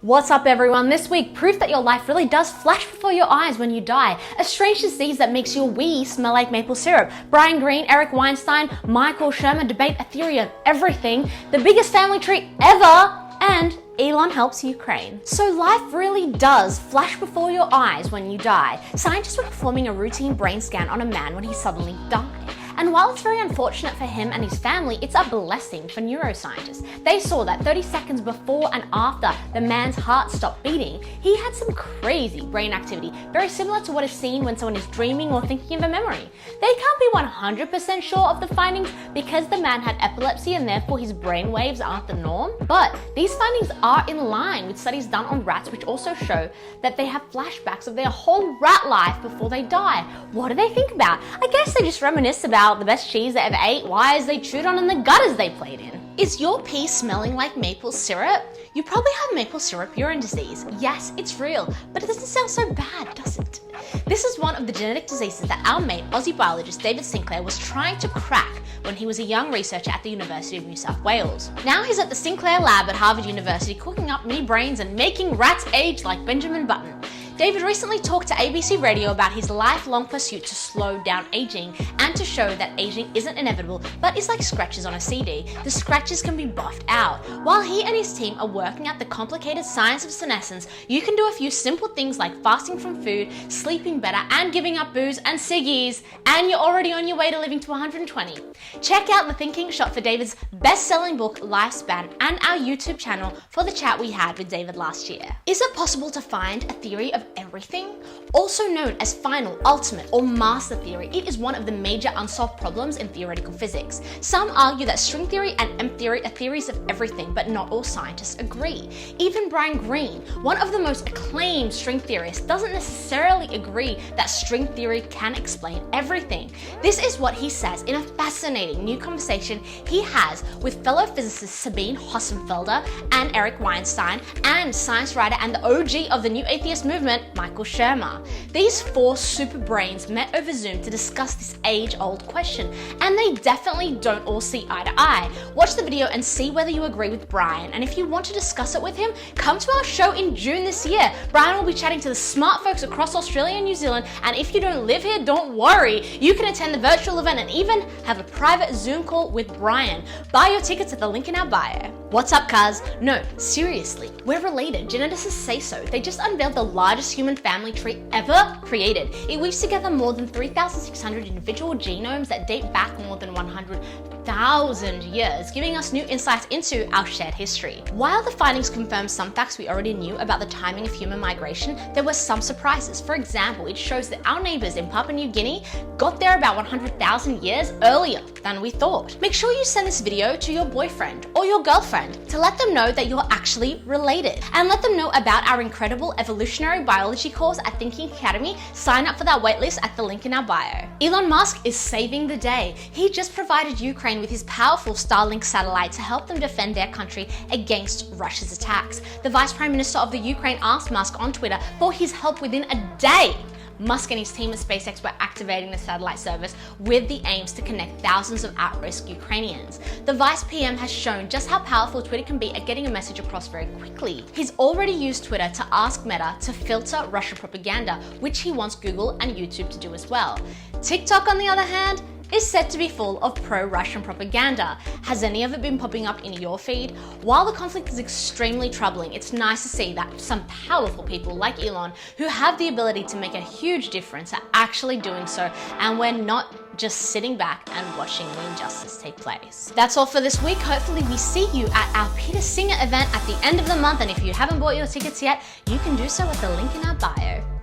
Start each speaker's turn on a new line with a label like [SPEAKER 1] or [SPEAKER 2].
[SPEAKER 1] What's up everyone? This week, proof that your life really does flash before your eyes when you die. A strange disease that makes your wee smell like maple syrup. Greene, Weinstein, Michael Shermer debate a theory of everything. The biggest family tree ever. And Elon helps Ukraine. So life really does flash before your eyes when you die. Scientists were performing a routine brain scan on a man when he suddenly died. And while it's very unfortunate for him and his family, it's a blessing for neuroscientists. They saw that 30 seconds before and after the man's heart stopped beating, he had some crazy brain activity, very similar to what is seen when someone is dreaming or thinking of a memory. They can't be 100% sure of the findings because the man had epilepsy and therefore his brain waves aren't the norm. But these findings are in line with studies done on rats, which also show that they have flashbacks of their whole rat life before they die. What do they think about? I guess they just reminisce about the best cheese they ever ate, wires they chewed on, and the gutters they played in. Is your pee smelling like maple syrup? You probably have maple syrup urine disease. Yes, it's real, but it doesn't sound so bad, does it? This is one of the genetic diseases that our mate, Aussie biologist David Sinclair, was trying to crack when he was a young researcher at the University of New South Wales. Now he's at the Sinclair lab at Harvard University cooking up mini brains and making rats age like Benjamin Button. David recently talked to ABC Radio about his lifelong pursuit to slow down aging and to show that aging isn't inevitable but is like scratches on a CD. The scratches can be buffed out. While he and his team are working at the complicated science of senescence, you can do a few simple things like fasting from food, sleeping better, and giving up booze and ciggies, and you're already on your way to living to 120. Check out the thinking shot for David's best-selling book, Lifespan, and our YouTube channel for the chat we had with David last year. Is it possible to find a theory of everything? Also known as final, ultimate, or master theory, it is one of the major unsolved problems in theoretical physics. Some argue that string theory and M theory are theories of everything, but not all scientists agree. Even Greene, one of the most acclaimed string theorists, doesn't necessarily agree that string theory can explain everything. This is what he says in a fascinating new conversation he has with fellow physicists Sabine Hossenfelder and Eric Weinstein, and science writer and the OG of the new atheist movement, Michael Shermer. These four super brains met over Zoom to discuss this age-old question, and they definitely don't all see eye to eye. Watch the video and see whether you agree with Brian, and if you want to discuss it with him, come to our show in June this year. Brian will be chatting to the smart folks across Australia and New Zealand, and if you don't live here, don't worry. You can attend the virtual event and even have a private Zoom call with Brian. Buy your tickets at the link in our bio. What's up, cuz? No, seriously, we're related. Geneticists say so. They just unveiled the largest human family tree ever created. It weaves together more than 3,600 individual genomes that date back more than 100,000 years, giving us new insights into our shared history. While the findings confirm some facts we already knew about the timing of human migration, there were some surprises. For example, it shows that our neighbors in Papua New Guinea got there about 100,000 years earlier than we thought. Make sure you send this video to your boyfriend or your girlfriend to let them know that you're actually related, and let them know about our incredible evolutionary biology course at Thinking Academy. Sign up for that waitlist at the link in our bio. Elon Musk is saving the day. He just provided Ukraine with his powerful Starlink satellite to help them defend their country against Russia's attacks. The Vice Prime Minister of the Ukraine asked Musk on Twitter for his help within a day. Musk and his team at SpaceX were activating the satellite service with the aims to connect thousands of at-risk Ukrainians. The Vice PM has shown just how powerful Twitter can be at getting a message across very quickly. He's already used Twitter to ask Meta to filter Russian propaganda, which he wants Google and YouTube to do as well. TikTok, on the other hand, is said to be full of pro-Russian propaganda. Has any of it been popping up in your feed? While the conflict is extremely troubling, it's nice to see that some powerful people like Elon, who have the ability to make a huge difference, are actually doing so, and we're not just sitting back and watching the injustice take place. That's all for this week. Hopefully we see you at our Peter Singer event at the end of the month, and if you haven't bought your tickets yet, you can do so at the link in our bio.